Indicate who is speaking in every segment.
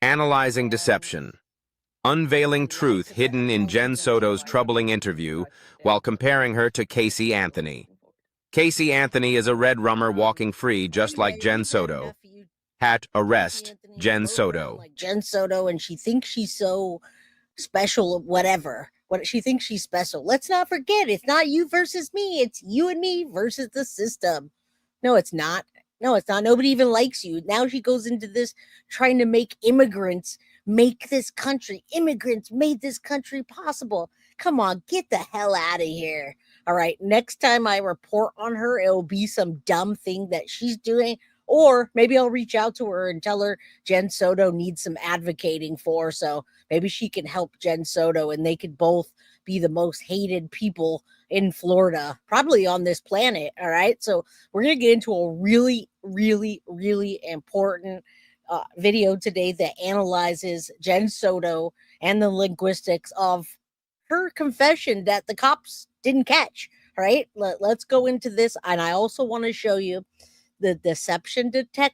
Speaker 1: Analyzing deception. Unveiling truth hidden in Jen Soto's troubling interview while comparing her to Casey Anthony. Casey Anthony is a red rummer walking free just like Jen Soto. Arrest Jen Soto.
Speaker 2: Like Jen Soto, and she thinks she's so special, whatever. What she thinks she's special. Let's not forget, it's not you versus me. It's you and me versus the system. No, it's not. No, it's not. Nobody even likes you. Now she goes into this trying to make immigrants make this country. Immigrants made this country possible. Come on, get the hell out of here. All right. Next time I report on her, it'll be some dumb thing that she's doing. Or maybe I'll reach out to her and tell her Jen Soto needs some advocating for. So maybe she can help Jen Soto and they could both be the most hated people in Florida, probably on this planet. All right. So we're going to get into a really, really, really important video today that analyzes Jen Soto and the linguistics of her confession that the cops didn't catch. All right. Let's go into this. And I also want to show you the deception deck.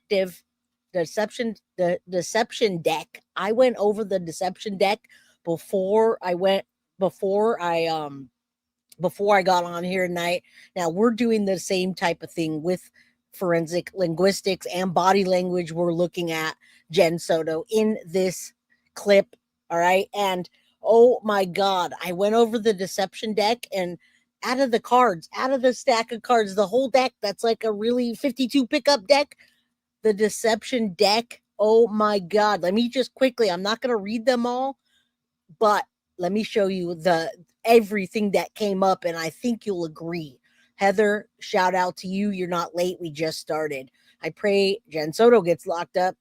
Speaker 2: I went over the deception deck before I got on here tonight. Now we're doing the same type of thing with forensic linguistics and body language. We're looking at Jen Soto in this clip. All right. And oh my God, I went over the deception deck, and out of the stack of cards, the whole deck, that's like a really 52 pickup deck, the deception deck. Oh my God. Let me just quickly, I'm not going to read them all, but let me show you everything that came up, and I think you'll agree. Heather, shout out to you. You're not late. We just started. I pray Jen Soto gets locked up.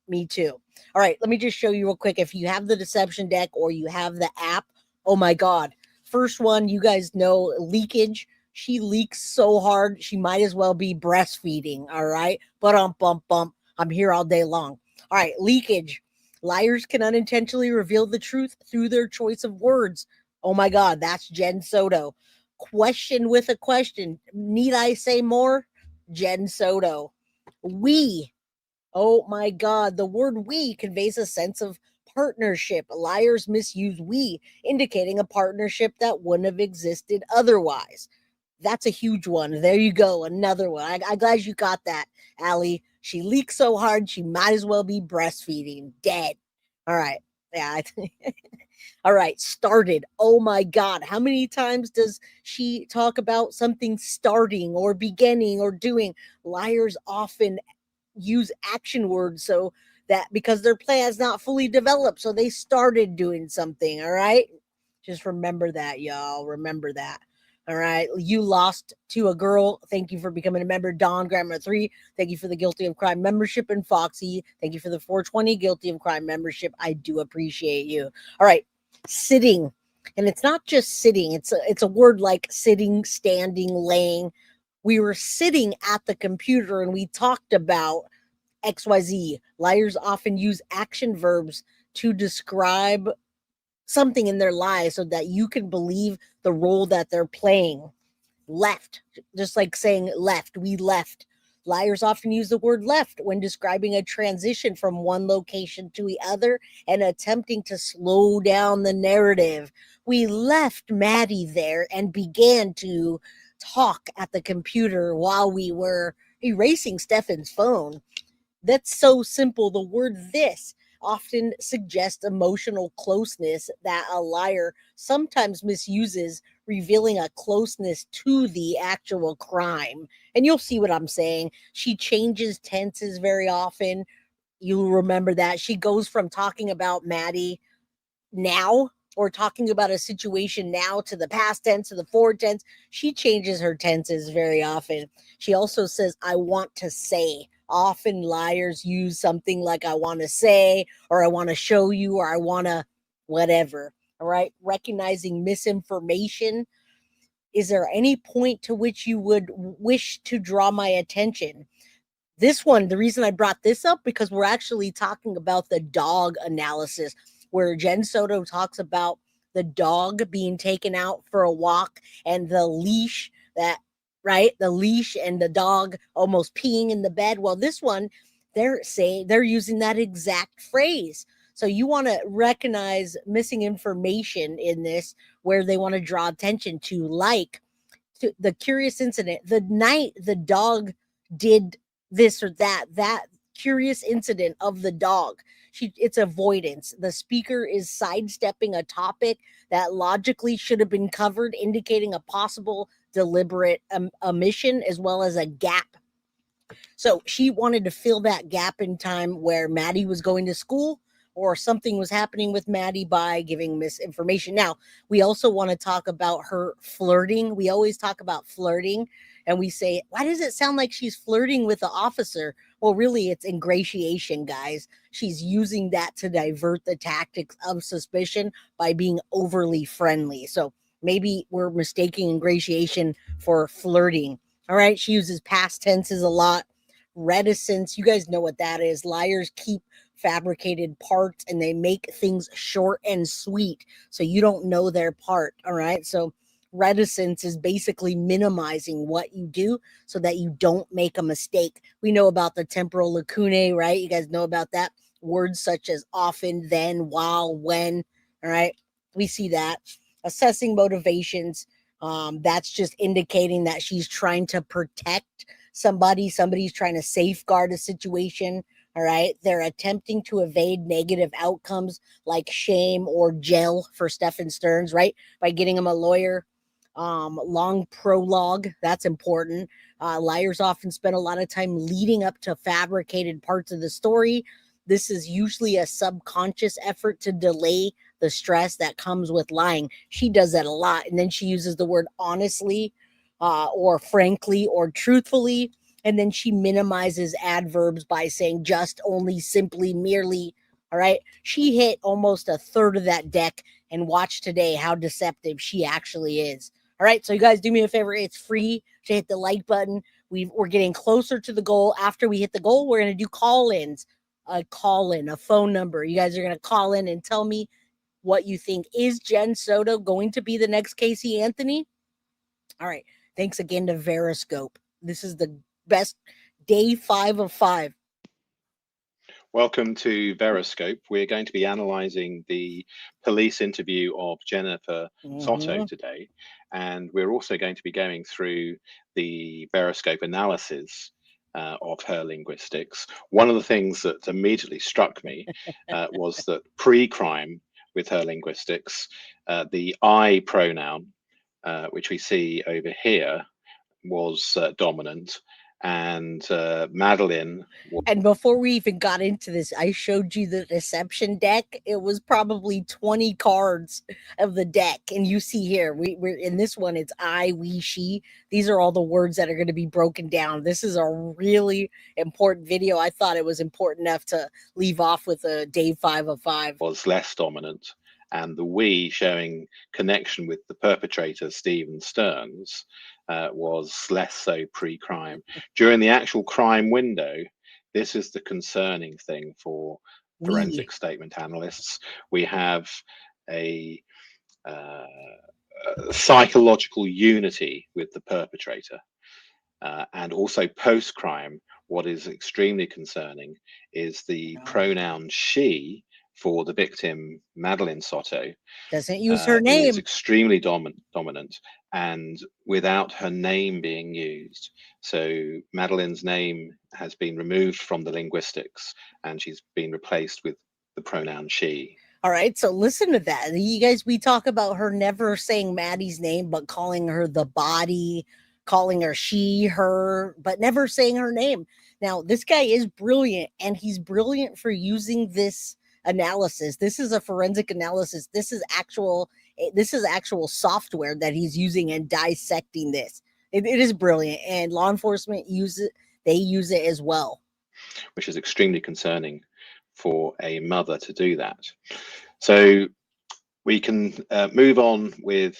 Speaker 2: Me too. All right, let me just show you real quick. If you have the deception deck or you have the app, oh my God. First one, you guys know leakage. She leaks so hard, she might as well be breastfeeding. All right. But I'm here all day long. All right, leakage. Liars can unintentionally reveal the truth through their choice of words. Oh my God, that's Jen Soto. Question with a question. Need I say more? Jen Soto. We. Oh my God, the word we conveys a sense of partnership. Liars misuse we, indicating a partnership that wouldn't have existed otherwise. That's a huge one. There you go. Another one. I'm glad you got that, Allie. She leaks so hard, she might as well be breastfeeding. Dead. All right. Yeah. All right. Started. Oh my God. How many times does she talk about something starting or beginning or doing? Liars often use action words so that because their plan is not fully developed, so they started doing something. All right, just remember that, y'all. Remember that. All right, you lost to a girl. Thank you for becoming a member. Don Grammar 3, thank you for the Guilty of Crime membership. And Foxy, thank you for the 420 Guilty of Crime membership. I do appreciate you. All right, sitting. And it's not just sitting, it's a word like sitting, standing, laying. We were sitting at the computer and we talked about XYZ. Liars often use action verbs to describe something in their lives so that you can believe the role that they're playing. Left, just like saying left, we left. Liars often use the word left when describing a transition from one location to the other and attempting to slow down the narrative. We left Maddie there and began to talk at the computer while we were erasing Stefan's phone. That's so simple. The word this often suggests emotional closeness that a liar sometimes misuses, revealing a closeness to the actual crime. And you'll see what I'm saying. She changes tenses very often. You'll remember that. She goes from talking about Maddie now or talking about a situation now to the past tense to the forward tense. She changes her tenses very often. She also says, I want to say. Often liars use something like I want to say, or I want to show you, or I want to whatever. All right. Recognizing misinformation. Is there any point to which you would wish to draw my attention? This one, the reason I brought this up, because we're actually talking about the dog analysis, where Jen Soto talks about the dog being taken out for a walk and the leash that, right? The leash and the dog almost peeing in the bed. Well, this one, they're using that exact phrase. So you want to recognize missing information in this, where they want to draw attention to, like, to the curious incident, the night the dog did this or that curious incident of the dog. It's avoidance. The speaker is sidestepping a topic that logically should have been covered, indicating a possible deliberate omission as well as a gap. So she wanted to fill that gap in time where Maddie was going to school or something was happening with Maddie by giving misinformation. Now, we also want to talk about her flirting. We always talk about flirting and we say, why does it sound like she's flirting with the officer? Well, really, it's ingratiation, guys. She's using that to divert the tactics of suspicion by being overly friendly. So maybe we're mistaking ingratiation for flirting. All right. She uses past tenses a lot. Reticence, you guys know what that is. Liars keep fabricated parts and they make things short and sweet so you don't know their part. All right. So reticence is basically minimizing what you do so that you don't make a mistake. We know about the temporal lacunae, right? You guys know about that. Words such as often, then, while, when. All right. We see that. Assessing motivations. That's just indicating that she's trying to protect somebody's trying to safeguard a situation. All right. They're attempting to evade negative outcomes like shame or jail for Stephen Stearns, right? By getting him a lawyer. Long prologue. That's important. Liars often spend a lot of time leading up to fabricated parts of the story. This is usually a subconscious effort to delay the stress that comes with lying. She does that a lot. And then she uses the word honestly, or frankly, or truthfully. And then she minimizes adverbs by saying just, only, simply, merely. All right. She hit almost a third of that deck, and watch today how deceptive she actually is. All right. So you guys do me a favor. It's free to hit the like button. We're getting closer to the goal. After we hit the goal, we're going to do call-ins, a phone number. You guys are going to call in and tell me what you think. Is Jen Soto going to be the next Casey Anthony? All right. Thanks again to Veriscope. This is the best day 5 of 5.
Speaker 3: Welcome to Veriscope. We're going to be analysing the police interview of Jennifer Soto today, and we're also going to be going through the Veriscope analysis of her linguistics. One of the things that immediately struck me was that pre-crime with her linguistics, the I pronoun, which we see over here, was dominant, and Madeline.
Speaker 2: And before we even got into this, I showed you the deception deck. It was probably 20 cards of the deck. And you see here, we're in this one, it's I, we, she. These are all the words that are going to be broken down. This is a really important video. I thought it was important enough to leave off with a day 5 of 5.
Speaker 3: Was less dominant, and the we, showing connection with the perpetrator, Stephen Stearns, was less so pre-crime. During the actual crime window, this is the concerning thing for forensic statement analysts. We have a psychological unity with the perpetrator. And also post-crime, what is extremely concerning is the pronoun she for the victim, Madeline Soto.
Speaker 2: Doesn't use her name.
Speaker 3: Is extremely dominant and without her name being used. So Madeline's name has been removed from the linguistics and she's been replaced with the pronoun she.
Speaker 2: All right, so listen to that. You guys, we talk about her never saying Maddie's name, but calling her the body, calling her she, her, but never saying her name. Now, this guy is brilliant, and he's brilliant for using this analysis. This is a forensic analysis. This is actual software that he's using and dissecting this. It is brilliant, and law enforcement use it. They use it as well,
Speaker 3: which is extremely concerning for a mother to do that. So we can move on with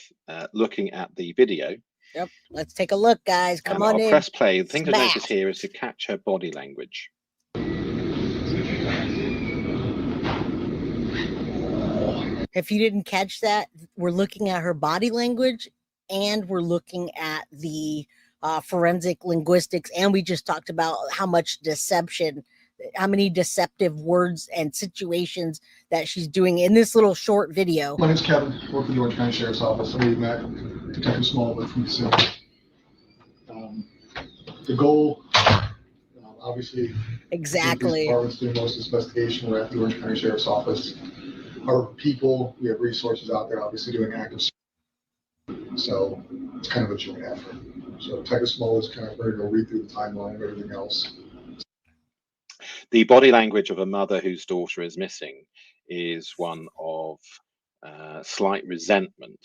Speaker 3: looking at the video.
Speaker 2: Yep, let's take a look, guys. Come on in.
Speaker 3: I'll press play. The thing to notice here is to catch her body language.
Speaker 2: If you didn't catch that, we're looking at her body language and we're looking at the forensic linguistics. And we just talked about how much deception how many deceptive words and situations that she's doing in this little short video.
Speaker 4: My name's Kevin. I work for the Orange County Sheriff's Office. We met Detective Smallwood from the city. The goal, obviously,
Speaker 2: Exactly.
Speaker 4: the department's doing most of the investigation. We're at the Orange County Sheriff's Office. Our people, we have resources out there, obviously doing active. So it's kind of a joint effort. So Detective Smallwood's kind of ready to read through the timeline and everything else.
Speaker 3: The body language of a mother whose daughter is missing is one of slight resentment.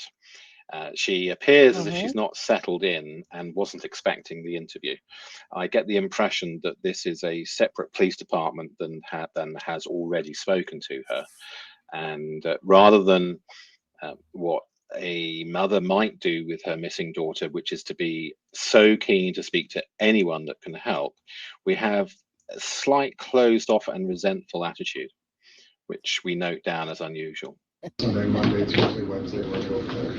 Speaker 3: She appears as if she's not settled in and wasn't expecting the interview. I get the impression that this is a separate police department than has already spoken to her. And rather than what a mother might do with her missing daughter, which is to be so keen to speak to anyone that can help, we have a slight closed off and resentful attitude, which we note down as unusual.
Speaker 4: Sunday, Monday, Tuesday, Wednesday, we're over there.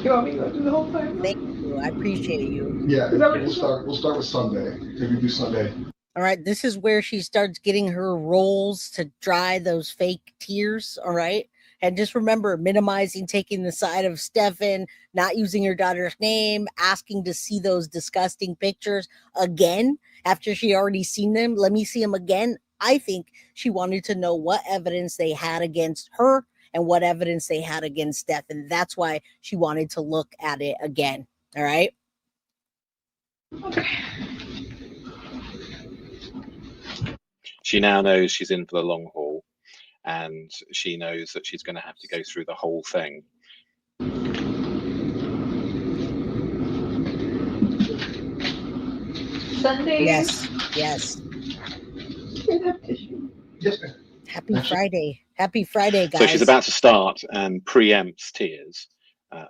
Speaker 5: You want me to go through the whole time?
Speaker 2: Thank you. I appreciate you.
Speaker 4: Yeah, we'll start with Sunday. Maybe do Sunday.
Speaker 2: All right, this is where she starts getting her rolls to dry those fake tears. All right. And just remember, minimizing taking the side of Stefan, not using her daughter's name, asking to see those disgusting pictures again after she already seen them. Let me see them again. I think she wanted to know what evidence they had against her and what evidence they had against Stefan. That's why she wanted to look at it again. All right.
Speaker 5: Okay.
Speaker 3: She now knows she's in for the long haul, and she knows that she's going to have to go through the whole thing.
Speaker 5: Sunday.
Speaker 2: Yes.
Speaker 5: Can I have tissue?
Speaker 4: Yes, ma'am.
Speaker 2: Happy Friday. Happy Friday, guys.
Speaker 3: So she's about to start and preempts tears,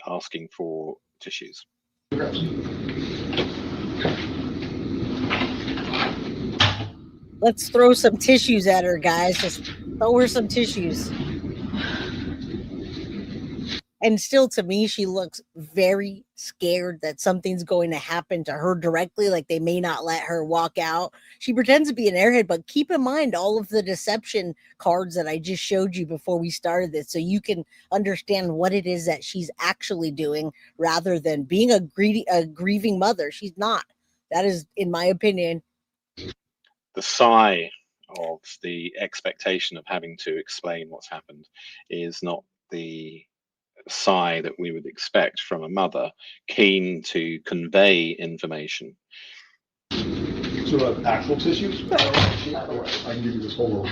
Speaker 3: asking for tissues.
Speaker 2: Let's throw some tissues at her, guys. Just throw her some tissues. And still, to me, she looks very scared that something's going to happen to her directly, like they may not let her walk out. She pretends to be an airhead, but keep in mind all of the deception cards that I just showed you before we started this, so you can understand what it is that she's actually doing rather than being a grieving mother. She's not. That is, in my opinion.
Speaker 3: The sigh of the expectation of having to explain what's happened is not the sigh that we would expect from a mother keen to convey information.
Speaker 4: So actual tissues? I can give you this whole roll.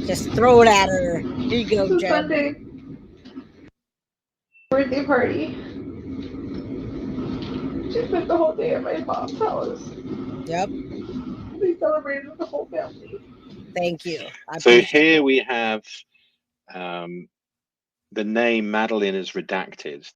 Speaker 2: Just throw it at her. Here you go, Jen.
Speaker 5: Sunday. Birthday party. She spent the whole day at my mom's house.
Speaker 2: Yep.
Speaker 5: We celebrated with the whole family.
Speaker 2: Thank you.
Speaker 3: So here we have the name Madeline is redacted.